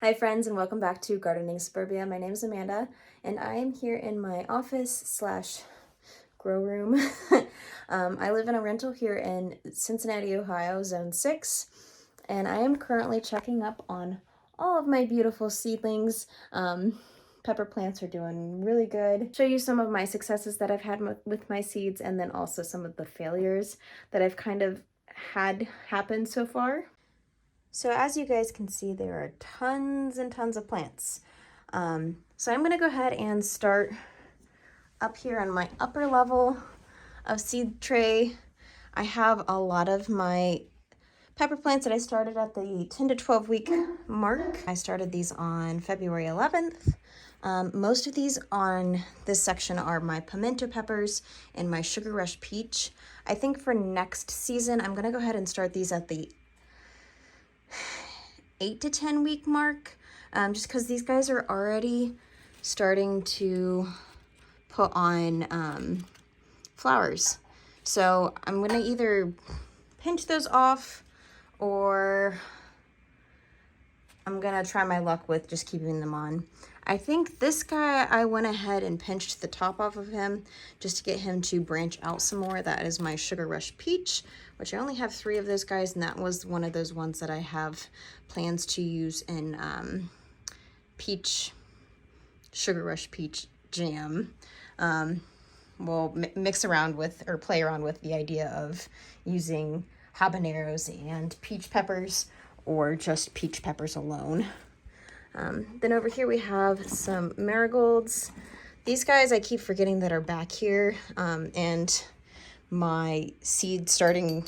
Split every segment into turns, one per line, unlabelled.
Hi friends, and welcome back to Gardening Suburbia. My name is Amanda and I am here in my office slash grow room. I live in a rental here in Cincinnati, Ohio, Zone 6, and I am currently checking up on all of my beautiful seedlings. Pepper plants are doing really good. Show you some of my successes that I've had with my seeds, and then also some of the failures that I've kind of had happen so far. So as you guys can see, there are tons and tons of plants. So I'm gonna go ahead and start up here on my upper level of seed tray. I have a lot of my pepper plants that I started at the 10 to 12 week mark. I started these on February 11th. Most of these on this section are my pimento peppers and my sugar rush peach. I think for next season, I'm gonna go ahead and start these at the 8 to 10 week mark, just because these guys are already starting to put on flowers. So I'm gonna either pinch those off, or I'm gonna try my luck with just keeping them on. I think this guy, I went ahead and pinched the top off of him just to get him to branch out some more. That is my Sugar Rush Peach, which I only have 3 of those guys, and that was one of those ones that I have plans to use in peach, Sugar Rush Peach jam. We'll mix around with, or play around with, the idea of using habaneros and peach peppers, or just peach peppers alone. Then over here we have some marigolds. These guys I keep forgetting that are back here, and my seed starting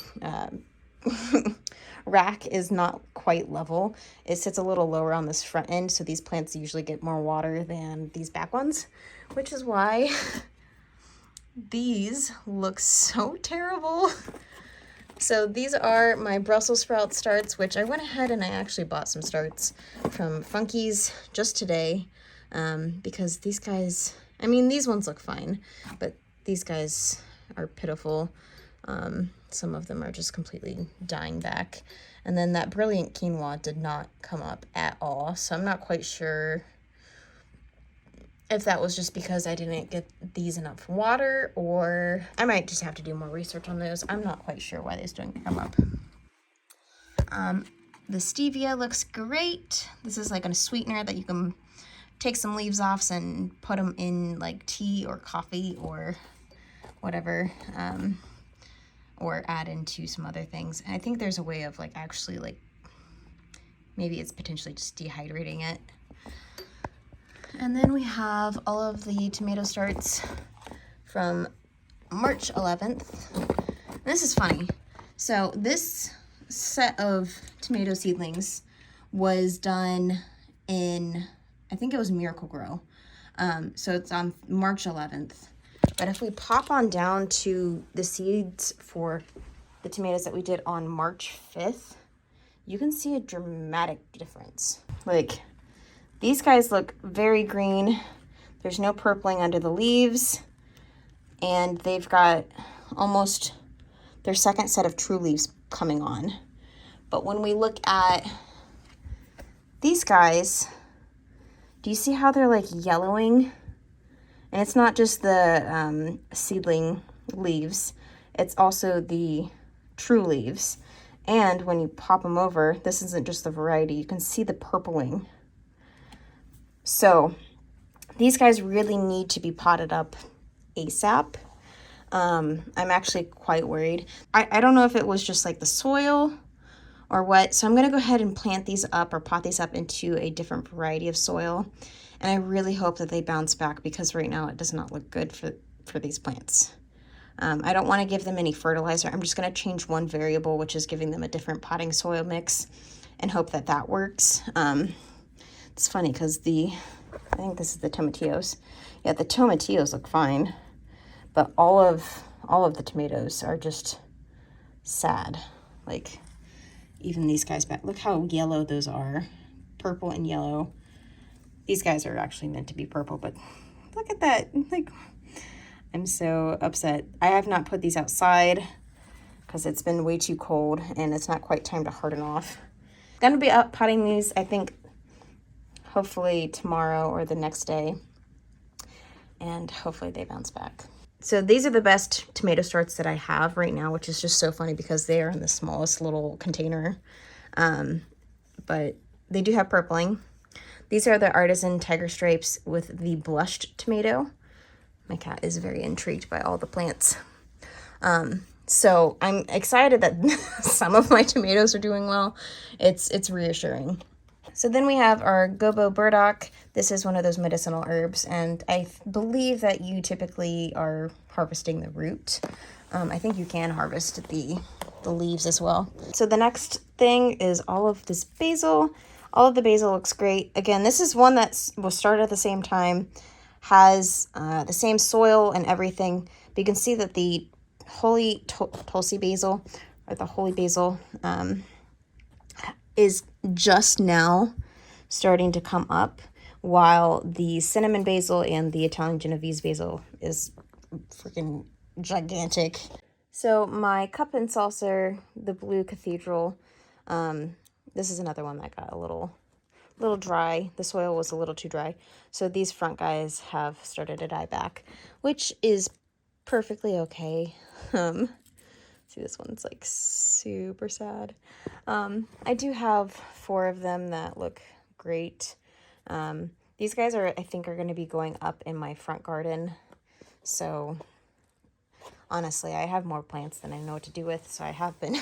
rack is not quite level. It sits a little lower on this front end, so these plants usually get more water than these back ones, which is why these look so terrible. So these are my Brussels sprout starts, which I went ahead and I actually bought some starts from Funky's just today, because these guys, I mean, these ones look fine, but these guys are pitiful. Some of them are just completely dying back. And then that brilliant quinoa did not come up at all, so I'm not quite sure if that was just because I didn't get these enough water, or I might just have to do more research on those. I'm not quite sure why these don't come up. The stevia looks great. This is like a sweetener that you can take some leaves off and put them in like tea or coffee or whatever, or add into some other things. And I think there's a way of like actually like, maybe it's potentially just dehydrating it. And then we have all of the tomato starts from March 11th. And this is funny. So this set of tomato seedlings was done in, I think it was Miracle Grow. So it's on March 11th. But if we pop on down to the seeds for the tomatoes that we did on March 5th, you can see a dramatic difference. Like, these guys look very green. There's no purpling under the leaves. And they've got almost their second set of true leaves coming on. But when we look at these guys, do you see how they're like yellowing? And it's not just the seedling leaves. It's also the true leaves. And when you pop them over, this isn't just the variety. You can see the purpling. So these guys really need to be potted up ASAP. I'm actually quite worried. I don't know if it was just like the soil or what. So I'm going to go ahead and plant these up, or pot these up into a different variety of soil. And I really hope that they bounce back, because right now it does not look good for these plants. I don't want to give them any fertilizer. I'm just going to change one variable, which is giving them a different potting soil mix, and hope that that works. It's funny because I think this is the tomatillos. Yeah, the tomatillos look fine, but all of the tomatoes are just sad. Like, even these guys back, look how yellow those are. Purple and yellow. These guys are actually meant to be purple, but look at that. Like, I'm so upset. I have not put these outside because it's been way too cold and it's not quite time to harden off. Gonna be up potting these, I think, hopefully tomorrow or the next day, and hopefully they bounce back. So these are the best tomato starts that I have right now, which is just so funny because they are in the smallest little container. But they do have purpling. These are the artisan tiger stripes with the blushed tomato. My cat is very intrigued by all the plants. So I'm excited that some of my tomatoes are doing well. It's reassuring. So then we have our gobo burdock. This is one of those medicinal herbs, and I believe that you typically are harvesting the root. I think you can harvest the leaves as well. So the next thing is all of this basil. All of the basil looks great. Again, this is one that was started at the same time, has the same soil and everything. But you can see that the holy Tulsi basil, or the holy basil, is just now starting to come up, while the cinnamon basil and the Italian Genovese basil is freaking gigantic. So my cup and saucer, the blue cathedral, this is another one that got a little dry. The soil was a little too dry. So these front guys have started to die back, which is perfectly okay. See, this one's like super sad. I do have 4 of them that look great. These guys I think are going to be going up in my front garden. So honestly, I have more plants than I know what to do with. So I have been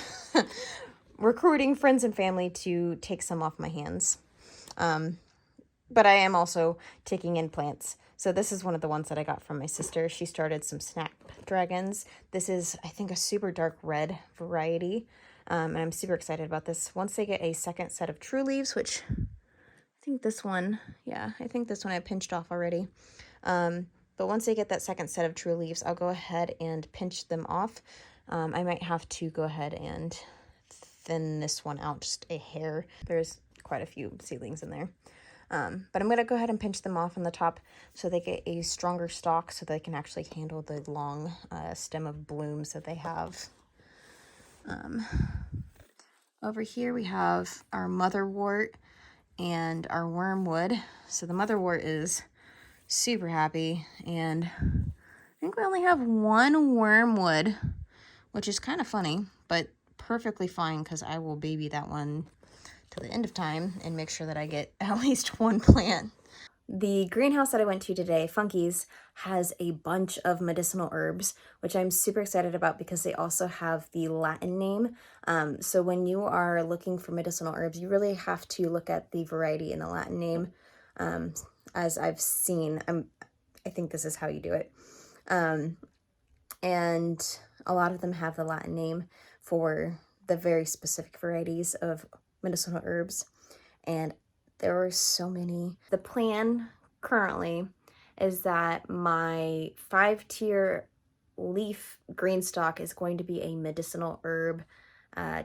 recruiting friends and family to take some off my hands. But I am also taking in plants. So this is one of the ones that I got from my sister. She started some snapdragons. This is, I think, a super dark red variety. And I'm super excited about this. Once they get a second set of true leaves, which I think this one, yeah, I think this one I pinched off already. But once they get that second set of true leaves, I'll go ahead and pinch them off. I might have to go ahead and thin this one out just a hair. There's quite a few seedlings in there. But I'm going to go ahead and pinch them off on the top so they get a stronger stalk so they can actually handle the long stem of blooms that they have. Over here we have our motherwort and our wormwood. So the motherwort is super happy, and I think we only have 1 wormwood, which is kind of funny, but perfectly fine because I will baby that one till the end of time and make sure that I get at least 1 plant. The greenhouse that I went to today, Funky's, has a bunch of medicinal herbs, which I'm super excited about because they also have the Latin name. So when you are looking for medicinal herbs, you really have to look at the variety in the Latin name. As I've seen, I think this is how you do it. And a lot of them have the Latin name for the very specific varieties of medicinal herbs, and there are so many. The plan currently is that my 5-tier leaf Greenstalk is going to be a medicinal herb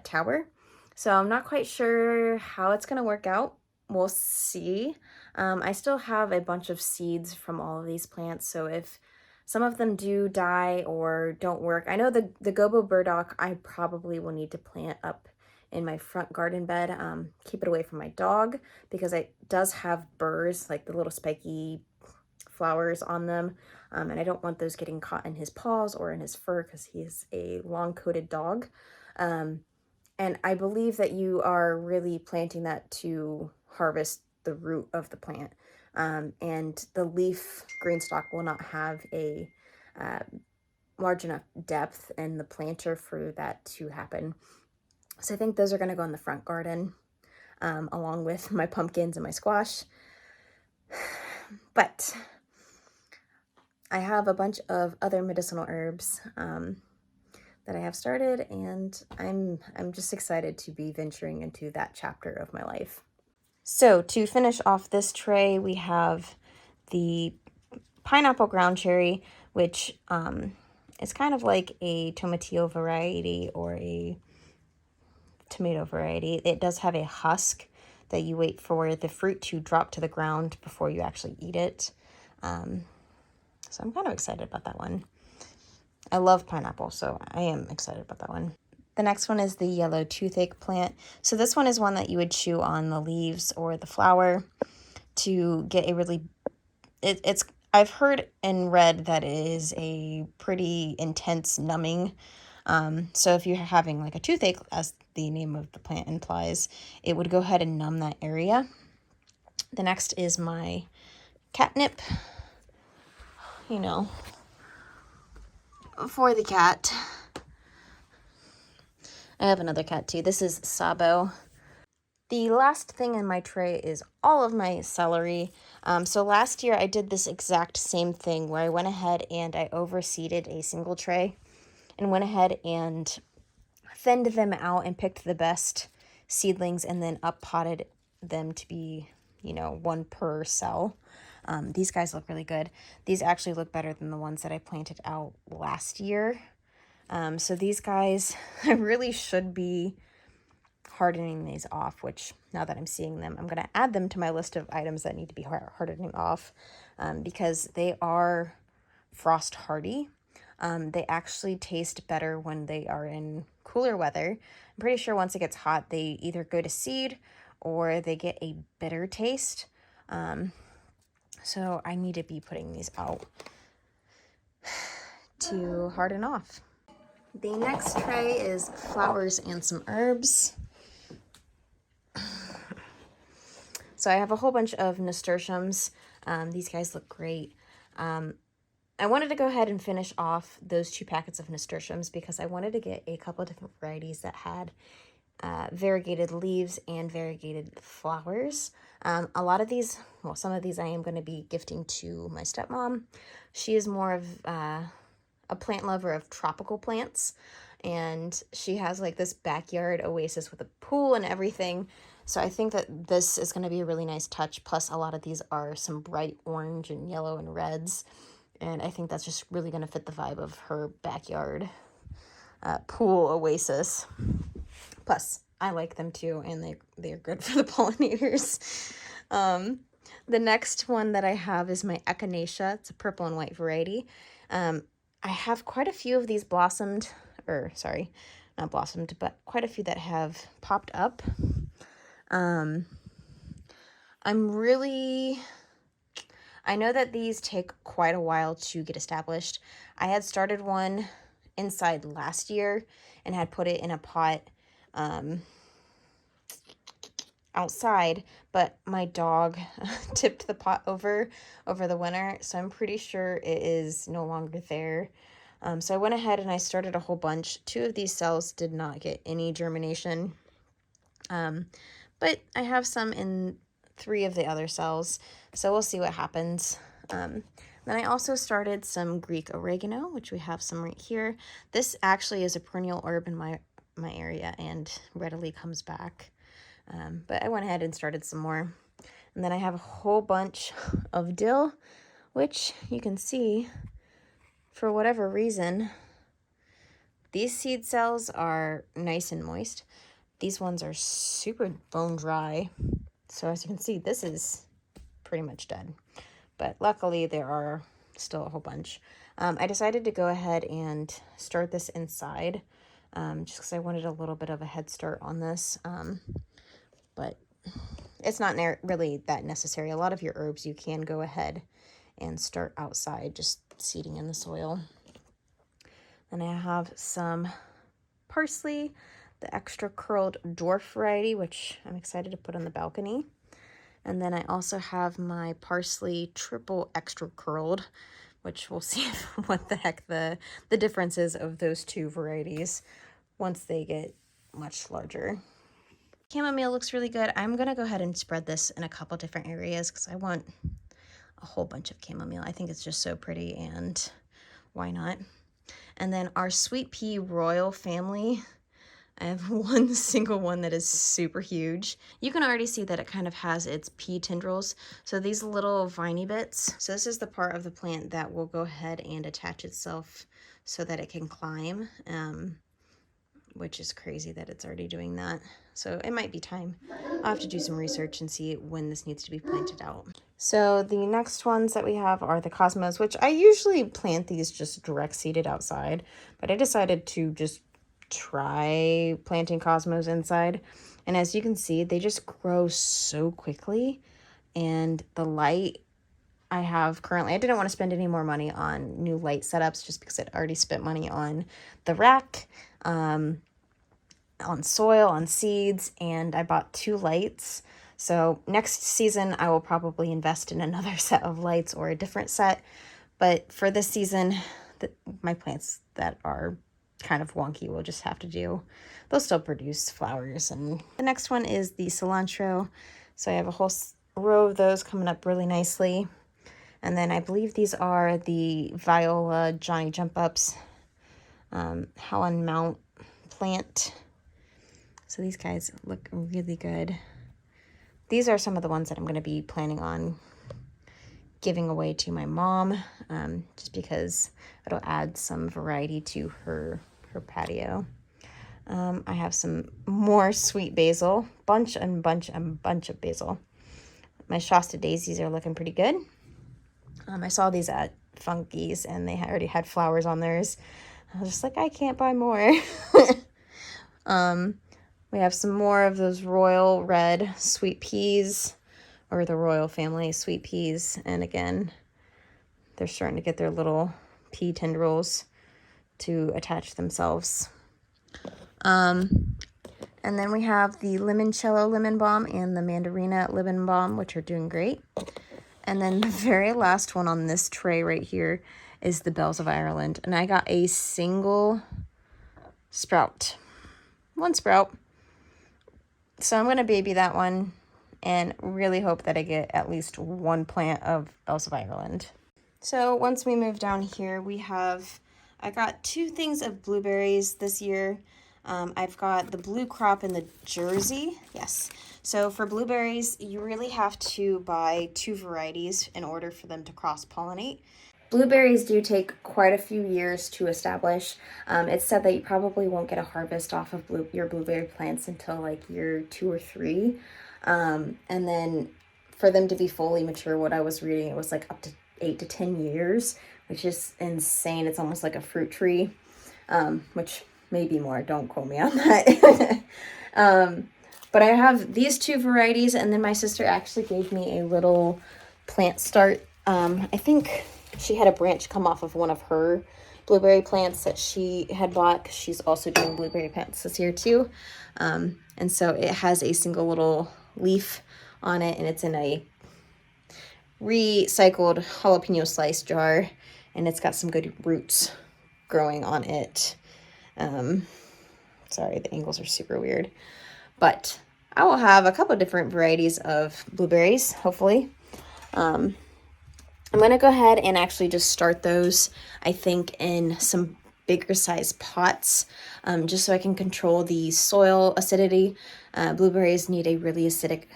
tower. So I'm not quite sure how it's going to work out. We'll see. I still have a bunch of seeds from all of these plants, so if some of them do die or don't work, I know the gobo burdock I probably will need to plant up in my front garden bed. Keep it away from my dog because it does have burrs, like the little spiky flowers on them. And I don't want those getting caught in his paws or in his fur because he's a long-coated dog. And I believe that you are really planting that to harvest the root of the plant. And the leaf Greenstalk will not have a large enough depth in the planter for that to happen. So I think those are going to go in the front garden, along with my pumpkins and my squash. But I have a bunch of other medicinal herbs that I have started, and I'm just excited to be venturing into that chapter of my life. So to finish off this tray, we have the pineapple ground cherry, which is kind of like a tomatillo variety or a tomato variety. It does have a husk that you wait for the fruit to drop to the ground before you actually eat it. So I'm kind of excited about that one. I love pineapple, so I am excited about that one. The next one is the yellow toothache plant. So this one is one that you would chew on the leaves or the flower. to get a really, it's, I've heard and read that it is a pretty intense numbing. So if you're having like a toothache, as the name of the plant implies, it would go ahead and numb that area. The next is my catnip, you know, for the cat. I have another cat too. This is Sabo. The last thing in my tray is all of my celery. So last year I did this exact same thing where I went ahead and I overseeded a single tray and went ahead and thinned them out and picked the best seedlings and then up potted them to be, you know, one per cell. These guys look really good. These actually look better than the ones that I planted out last year. So these guys, I really should be hardening these off, which now that I'm seeing them, I'm going to add them to my list of items that need to be hardening off, because they are frost hardy. They actually taste better when they are in cooler weather. I'm pretty sure once it gets hot, they either go to seed or they get a bitter taste. So I need to be putting these out to harden off. The next tray is flowers and some herbs. So I have a whole bunch of nasturtiums. These guys look great. I wanted to go ahead and finish off those 2 packets of nasturtiums because I wanted to get a couple of different varieties that had variegated leaves and variegated flowers. A lot of these, well, some of these I am going to be gifting to my stepmom. She is more of a plant lover of tropical plants, and she has like this backyard oasis with a pool and everything. So I think that this is going to be a really nice touch. Plus a lot of these are some bright orange and yellow and reds. And I think that's just really going to fit the vibe of her backyard pool oasis. Plus, I like them too, and they're good for the pollinators. The next one that I have is my echinacea. It's a purple and white variety. I have quite a few of these blossomed, or sorry, not blossomed, but quite a few that have popped up. I know that these take quite a while to get established. I had started one inside last year and had put it in a pot outside, but my dog tipped the pot over the winter, so I'm pretty sure it is no longer there. So I went ahead and I started a whole bunch. 2 of these cells did not get any germination, but I have some in 3 of the other cells, so we'll see what happens. Then I also started some Greek oregano, which we have some right here. This actually is a perennial herb in my area and readily comes back. But I went ahead and started some more. And then I have a whole bunch of dill, which you can see, for whatever reason, these seed cells are nice and moist. These ones are super bone dry. So as you can see, this is pretty much dead. But luckily there are still a whole bunch. I decided to go ahead and start this inside, just because I wanted a little bit of a head start on this. But it's not really that necessary. A lot of your herbs you can go ahead and start outside, just seeding in the soil. Then I have some parsley, the extra curled dwarf variety, which I'm excited to put on the balcony. And then I also have my parsley triple extra curled, which we'll see what the heck the difference is of those 2 varieties once they get much larger. Chamomile looks really good. I'm going to go ahead and spread this in a couple different areas because I want a whole bunch of chamomile. I think it's just so pretty, and why not? And then our sweet pea royal family, I have one single one that is super huge. You can already see that it kind of has its pea tendrils. So these little viney bits. So this is the part of the plant that will go ahead and attach itself so that it can climb, which is crazy that it's already doing that. So it might be time. I'll have to do some research and see when this needs to be planted out. So the next ones that we have are the cosmos, which I usually plant these just direct seeded outside, but I decided to just try planting cosmos inside. And as you can see, they just grow so quickly. and the light I have currently, I didn't want to spend any more money on new light setups just because I'd already spent money on the rack, on soil, on seeds, and I bought 2 lights. So next season I will probably invest in another set of lights or a different set. But for this season, my plants that are kind of wonky will just have to do. They'll still produce flowers. And the next one is the cilantro. So I have a whole row of those coming up really nicely. And then I believe these are the Viola Johnny Jump Ups, Helen Mount plant. So these guys look really good. These are some of the ones that I'm going to be planning on giving away to my mom, just because it'll add some variety to her patio. I have some more sweet basil, bunch of basil. My Shasta daisies are looking pretty good. I saw these at Funky's and they already had flowers on theirs. I was just like, I can't buy more. We have some more of those royal red sweet peas, or the royal family sweet peas. And again, they're starting to get their little pea tendrils to attach themselves. And then we have the limoncello lemon balm and the mandarina lemon balm, which are doing great. And then the very last one on this tray right here is the Bells of Ireland. And I got a single sprout. 1 sprout. So I'm going to baby that one and really hope that I get at least 1 plant of Bells of Ireland. So once we move down here, I got 2 things of blueberries this year. I've got the blue crop and the Jersey. Yes. So for blueberries, you really have to buy 2 varieties in order for them to cross-pollinate. Blueberries do take quite a few years to establish. It's said that you probably won't get a harvest off of your blueberry plants until like year 2 or 3. And then for them to be fully mature, what I was reading, it was like up to 8 to 10 years, which is insane. It's almost like a fruit tree, which may be more. Don't quote me on that. But I have these 2 varieties, and then my sister actually gave me a little plant start. I think she had a branch come off of one of her blueberry plants that she had bought, because she's also doing blueberry plants this year too. And so it has a single little leaf on it, and it's in a recycled jalapeno slice jar, and it's got some good roots growing on it. Sorry, the angles are super weird, but I will have a couple different varieties of blueberries, hopefully. I'm going to go ahead and actually just start those, I think, in some bigger size pots, just so I can control the soil acidity. Blueberries need a really acidic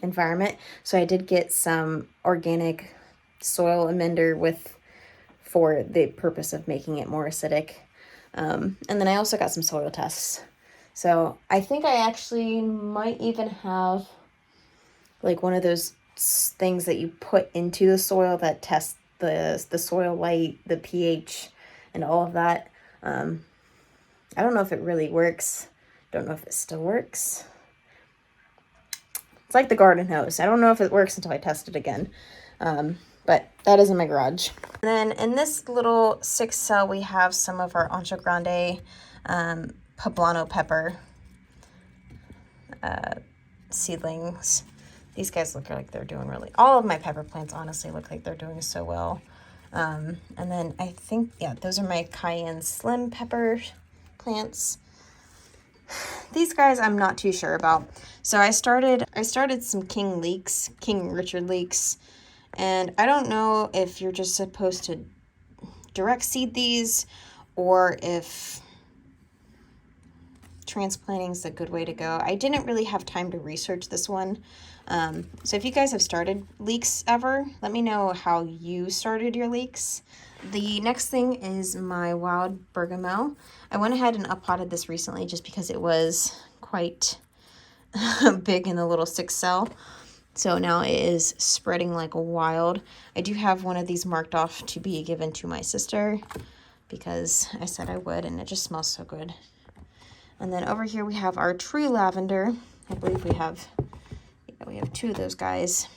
environment, so I did get some organic soil amender for the purpose of making it more acidic. And then I also got some soil tests. So I think I actually might even have like one of those things that you put into the soil that tests the soil light, the pH, and all of that. I don't know if it really works. Don't know if it still works. It's like the garden hose. I don't know if it works until I test it again. But that is in my garage. And then in this little 6 cell, we have some of our Ancho Grande poblano pepper seedlings. These guys look like they're doing all of my pepper plants honestly look like they're doing so well. And then I think, yeah, those are my cayenne slim pepper plants. These guys I'm not too sure about. So I started some King Richard leeks. And I don't know if you're just supposed to direct seed these or if transplanting is a good way to go. I didn't really have time to research this one. So if you guys have started leeks ever, let me know how you started your leeks. The next thing is my wild bergamot. I went ahead and uppotted this recently just because it was quite big in the little 6 cell. So now it is spreading like wild. I do have one of these marked off to be given to my sister because I said I would, and it just smells so good. And then over here we have our tree lavender. I believe we have We have 2 of those guys.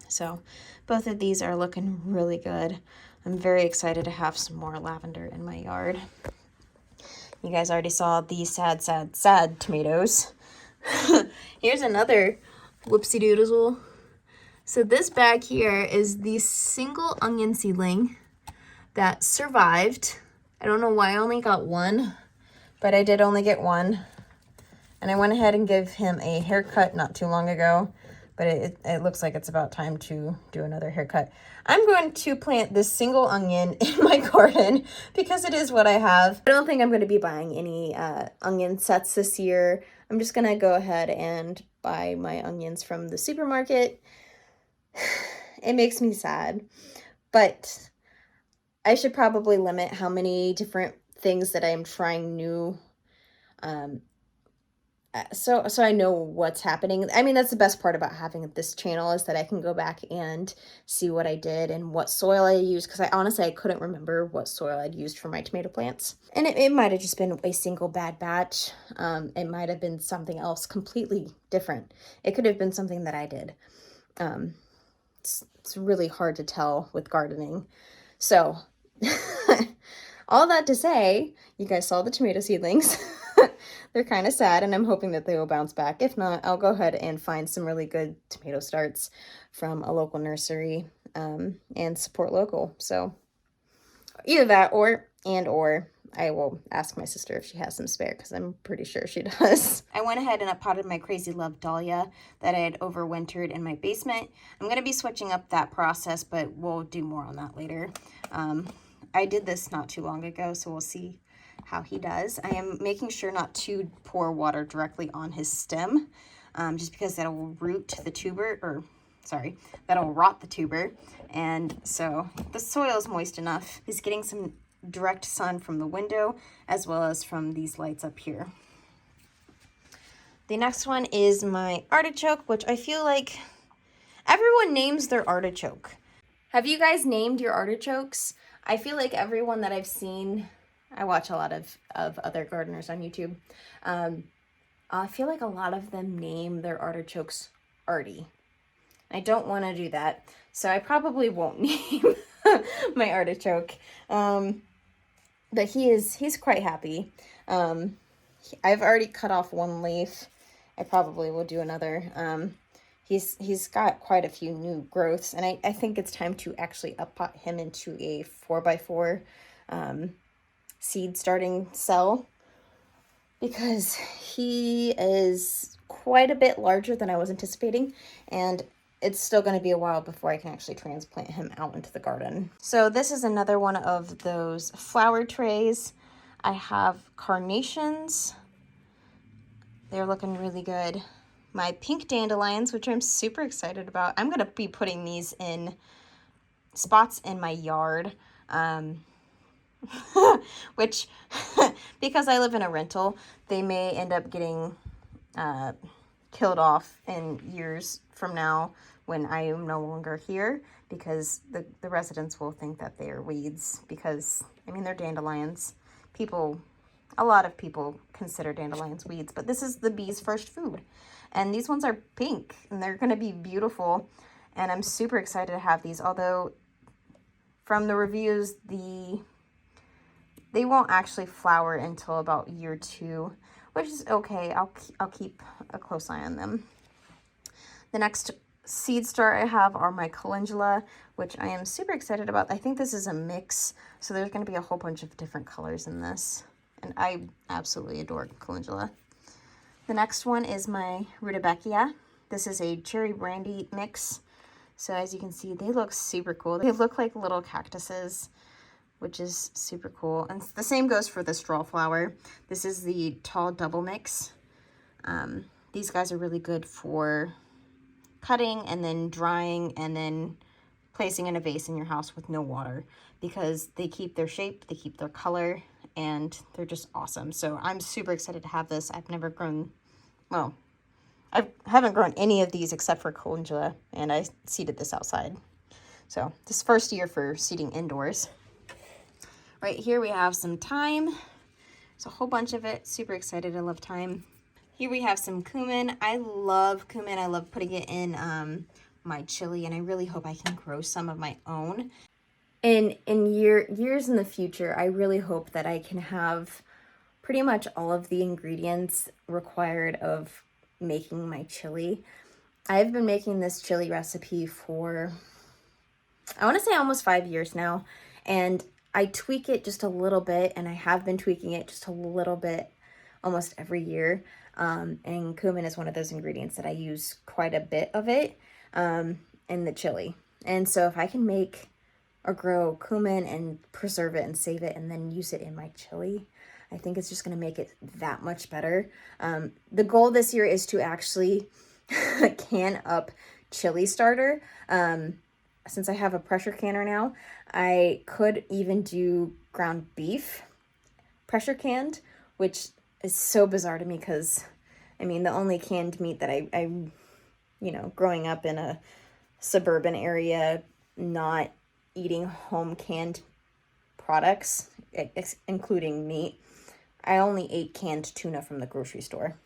So both of these are looking really good. I'm very excited to have some more lavender in my yard. You guys already saw these sad, sad, sad tomatoes. Here's another whoopsie doodle. So this bag here is the single onion seedling that survived. I don't know why I only got one, but I did only get one. And I went ahead and gave him a haircut not too long ago, but it looks like it's about time to do another haircut. I'm going to plant this single onion in my garden because it is what I have. I don't think I'm going to be buying any onion sets this year. I'm just going to go ahead and buy my onions from the supermarket. It makes me sad, but I should probably limit how many different things that I'm trying new, so I know what's happening. I mean, that's the best part about having this channel, is that I can go back and see what I did and what soil I used, because I couldn't remember what soil I'd used for my tomato plants. And it might have just been a single bad batch. It might have been something else completely different. It could have been something that I did. It's really hard to tell with gardening. So all that to say, you guys saw the tomato seedlings. They're kind of sad, and I'm hoping that they will bounce back. If not, I'll go ahead and find some really good tomato starts from a local nursery, and support local. So either that or I will ask my sister if she has some spare, because I'm pretty sure she does. I went ahead and I potted my Crazy Love Dahlia that I had overwintered in my basement. I'm going to be switching up that process, but we'll do more on that later. I did this not too long ago, so we'll see how he does. I am making sure not to pour water directly on his stem, just because that'll root the tuber, or sorry, that'll rot the tuber. And so the soil is moist enough. He's getting some direct sun from the window as well as from these lights up here. The next one is my artichoke, which I feel like everyone names their artichoke. Have you guys named your artichokes? I feel like everyone that I've seen, I watch a lot of other gardeners on YouTube. I feel like a lot of them name their artichokes Artie. I don't want to do that, so I probably won't name my artichoke. But he's quite happy. I've already cut off one leaf. I probably will do another. He's got quite a few new growths, and I think it's time to actually uppot him into a 4x4 seed starting cell, because he is quite a bit larger than I was anticipating, and it's still going to be a while before I can actually transplant him out into the garden. So this is another one of those flower trays. I have carnations. They're looking really good. My pink dandelions, which I'm super excited about. I'm going to be putting these in spots in my yard, which, because I live in a rental, they may end up getting killed off in years from now when I am no longer here, because the residents will think that they are weeds, because, I mean, they're dandelions. A lot of people consider dandelions weeds, but this is the bees' first food. And these ones are pink, and they're going to be beautiful, and I'm super excited to have these, although from the reviews, they won't actually flower until about year 2, which is okay. I'll keep a close eye on them. The next seed start I have are my calendula, which I am super excited about. I think this is a mix, so there's going to be a whole bunch of different colors in this, and I absolutely adore calendula. The next one is my rudbeckia. This is a cherry brandy mix. So as you can see, they look super cool. They look like little cactuses, which is super cool. And the same goes for the straw flower. This is the tall double mix. These guys are really good for cutting and then drying and then placing in a vase in your house with no water, because they keep their shape, they keep their color, and they're just awesome. So I'm super excited to have this. I've never grown, well, I haven't grown any of these except for calendula, and I seeded this outside. So this first year for seeding indoors. Right here we have some thyme. There's a whole bunch of it. Super excited. I love thyme. Here we have some cumin. I love cumin. I love putting it in my chili, and I really hope I can grow some of my own. In years in the future, I really hope that I can have pretty much all of the ingredients required of making my chili. I've been making this chili recipe for, I want to say almost 5 years now, and I tweak it just a little bit, and I have been tweaking it just a little bit almost every year. And cumin is one of those ingredients that I use quite a bit of it in the chili. And so if I can make or grow cumin and preserve it and save it and then use it in my chili, I think it's just going to make it that much better. The goal this year is to actually can up chili starter. Since I have a pressure canner now, I could even do ground beef pressure canned, which is so bizarre to me because, I mean, the only canned meat that I you know, growing up in a suburban area, not eating home canned products, including meat, I only ate canned tuna from the grocery store.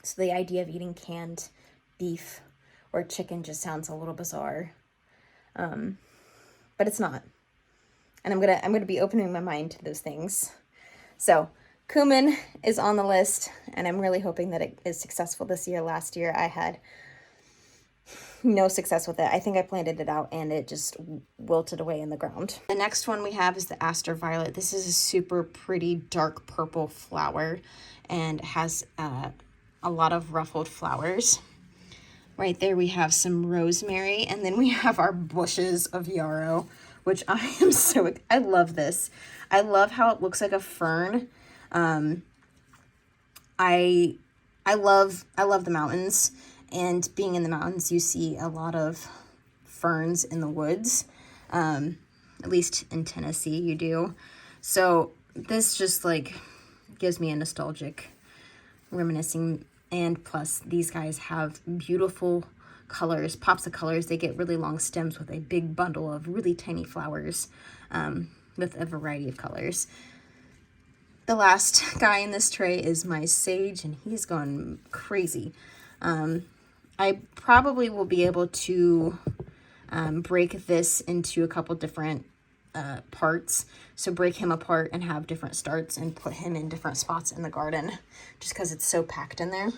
So the idea of eating canned beef or chicken just sounds a little bizarre. But it's not. And I'm gonna be opening my mind to those things. So cumin is on the list, and I'm really hoping that it is successful this year. Last year I had no success with it. I think I planted it out and it just wilted away in the ground. The next one we have is the aster violet. This is a super pretty dark purple flower and has a lot of ruffled flowers. Right there we have some rosemary, and then we have our bushes of yarrow, which I am I love this. I love how it looks like a fern. I love the mountains, and being in the mountains, you see a lot of ferns in the woods. At least in Tennessee, you do. So this just like gives me a nostalgic reminiscing. And plus, these guys have beautiful colors, pops of colors. They get really long stems with a big bundle of really tiny flowers with a variety of colors. The last guy in this tray is my sage, and he's gone crazy. I probably will be able to break this into a couple different parts. So break him apart and have different starts and put him in different spots in the garden just because it's so packed in there.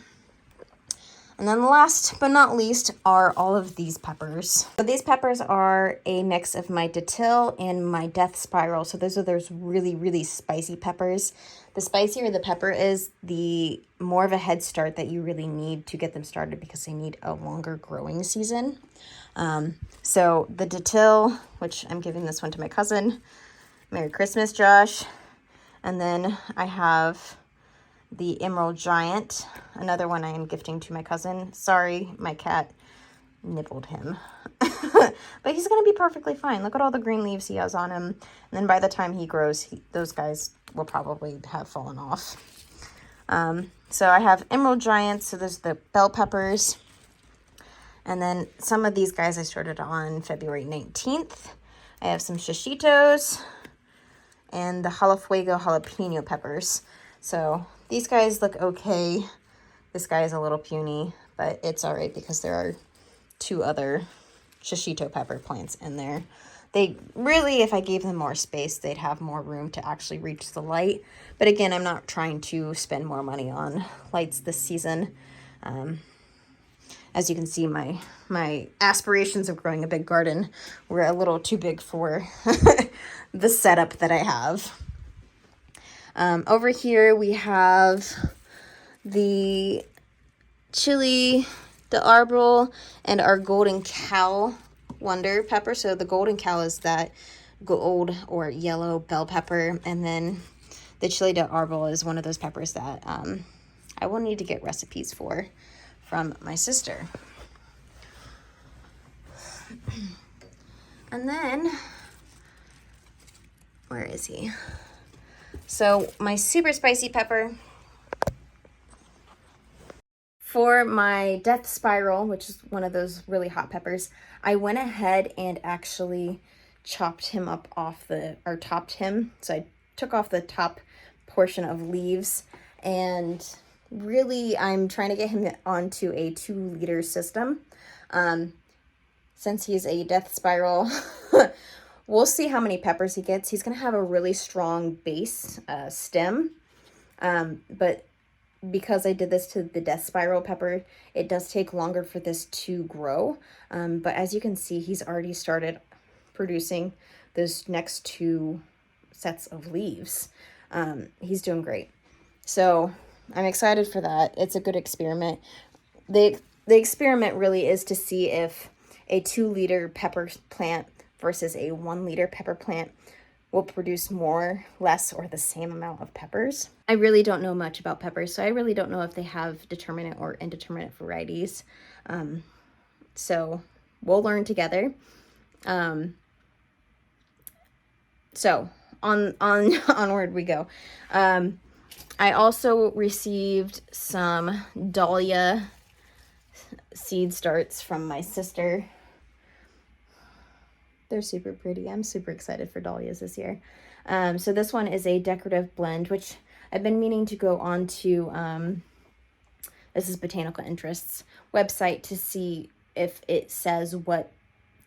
And then last but not least are all of these peppers. So these peppers are a mix of my ditil and my death spiral. So those are those really, really spicy peppers. The spicier the pepper is, the more of a head start that you really need to get them started because they need a longer growing season. So the ditil, which I'm giving this one to my cousin. Merry Christmas, Josh. And then I have the Emerald Giant, another one I am gifting to my cousin. Sorry, my cat nibbled him. But he's going to be perfectly fine. Look at all the green leaves he has on him. And then by the time he grows, those guys will probably have fallen off. So I have Emerald Giants, so there's the bell peppers. And then some of these guys I started on February 19th. I have some shishitos and the Jalafuego jalapeno peppers. So these guys look okay. This guy is a little puny, but it's all right because there are 2 other shishito pepper plants in there. They really, if I gave them more space, they'd have more room to actually reach the light. But again, I'm not trying to spend more money on lights this season. As you can see, my aspirations of growing a big garden were a little too big for the setup that I have. Over here we have the chili, the arbol, and our golden cow wonder pepper. So the golden cow is that gold or yellow bell pepper, and then the chili de arbol is one of those peppers that I will need to get recipes for from my sister. And then, where is he? So my super spicy pepper. For my death spiral, which is one of those really hot peppers, I went ahead and actually chopped him up topped him. So I took off the top portion of leaves and really, I'm trying to get him onto a 2-liter system. Since he's a death spiral, we'll see how many peppers he gets. He's going to have a really strong base stem. But because I did this to the death spiral pepper, it does take longer for this to grow. But as you can see, he's already started producing those next 2 sets of leaves. He's doing great. So I'm excited for that. It's a good experiment. The experiment really is to see if a 2-liter pepper plant versus a 1-liter pepper plant will produce more, less, or the same amount of peppers. I really don't know much about peppers, so I really don't know if they have determinate or indeterminate varieties. So we'll learn together. So onward we go. I also received some dahlia seed starts from my sister. They're super pretty. I'm super excited for dahlias this year. So this one is a decorative blend, which I've been meaning to go on to, this is Botanical Interests website to see if it says what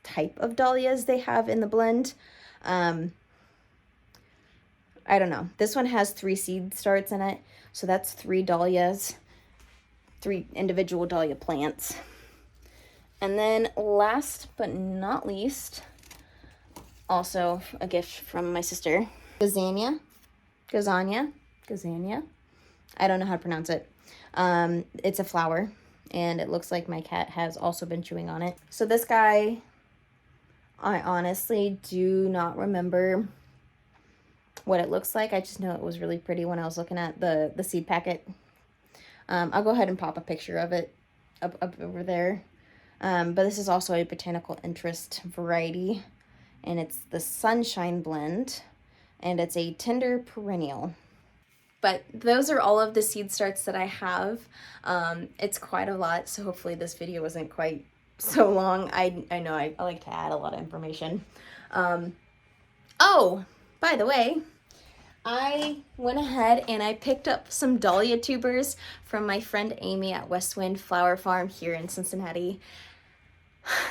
type of dahlias they have in the blend. I don't know. This one has 3 seed starts in it. So that's 3 dahlias, 3 individual dahlia plants. And then last but not least, also a gift from my sister, Gazania. I don't know how to pronounce it. It's a flower, and it looks like my cat has also been chewing on it. So this guy, I honestly do not remember what it looks like. I just know it was really pretty when I was looking at the seed packet. I'll go ahead and pop a picture of it up over there. But this is also a Botanical Interest variety, and it's the Sunshine Blend, and it's a tender perennial. But those are all of the seed starts that I have. It's quite a lot, so hopefully this video wasn't quite so long. I know I like to add a lot of information. Oh, by the way, I went ahead and I picked up some dahlia tubers from my friend Amy at Westwind Flower Farm here in Cincinnati.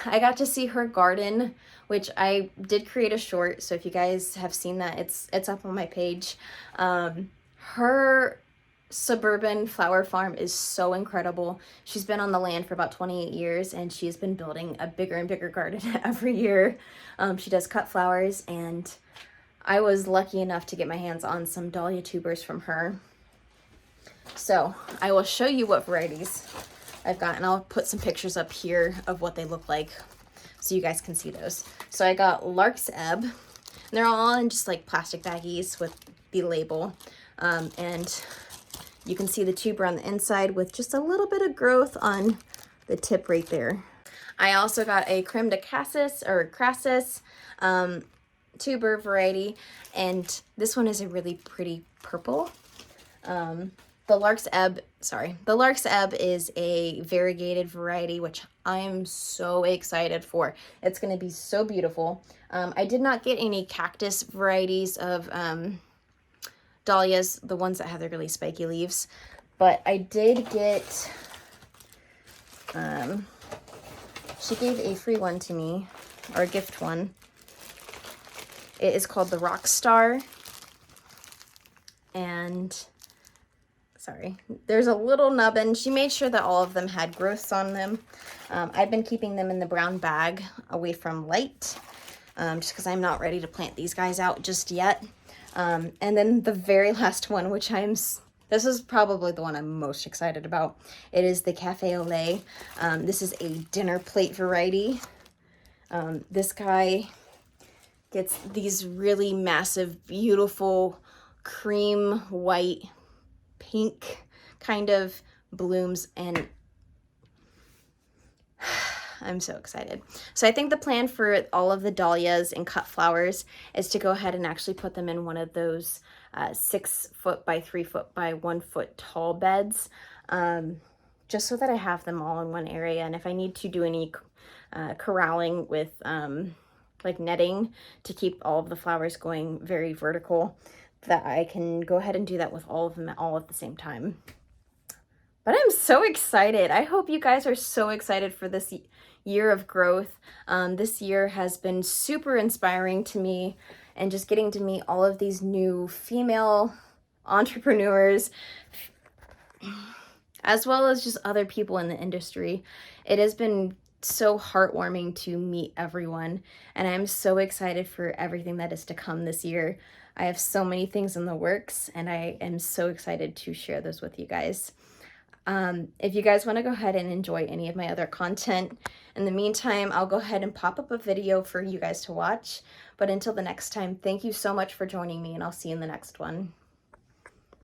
I got to see her garden, which I did create a short, so if you guys have seen that, it's up on my page. Her suburban flower farm is so incredible. She's been on the land for about 28 years, and she's been building a bigger and bigger garden every year. She does cut flowers, and I was lucky enough to get my hands on some dahlia tubers from her. So I will show you what varieties I've got, and I'll put some pictures up here of what they look like so you guys can see those. So I got Lark's Ebb, and they're all in just like plastic baggies with the label. And you can see the tuber on the inside with just a little bit of growth on the tip right there. I also got a Creme de Cassis or Crassus tuber variety, and this one is a really pretty purple. The Lark's Ebb is a variegated variety, which I am so excited for. It's going to be so beautiful. I did not get any cactus varieties of dahlias, the ones that have the really spiky leaves, but I did get, she gave a free one to me, or a gift one. It is called the Rock Star, and sorry, there's a little nubbin. She made sure that all of them had growths on them. I've been keeping them in the brown bag away from light, just because I'm not ready to plant these guys out just yet. And then the very last one, which this is probably the one I'm most excited about. It is the Cafe au Lait. This is a dinner plate variety. This guy gets these really massive, beautiful, cream, white, pink kind of blooms, and I'm so excited. So I think the plan for all of the dahlias and cut flowers is to go ahead and actually put them in one of those 6 foot by 3 foot by 1 foot tall beds, just so that I have them all in one area. And if I need to do any corralling with like netting to keep all of the flowers going very vertical, that I can go ahead and do that with all of them all at the same time.
But I'm so excited. I hope you guys are so excited for this year of growth. This year has been super inspiring to me, and just getting to meet all of these new female entrepreneurs, as well as just other people in the industry. It has been so heartwarming to meet everyone, and I'm so excited for everything that is to come this year. I have so many things in the works, and I am so excited to share those with you guys. If you guys want to go ahead and enjoy any of my other content, in the meantime, I'll go ahead and pop up a video for you guys to watch. But until the next time, thank you so much for joining me, and I'll see you in the next one.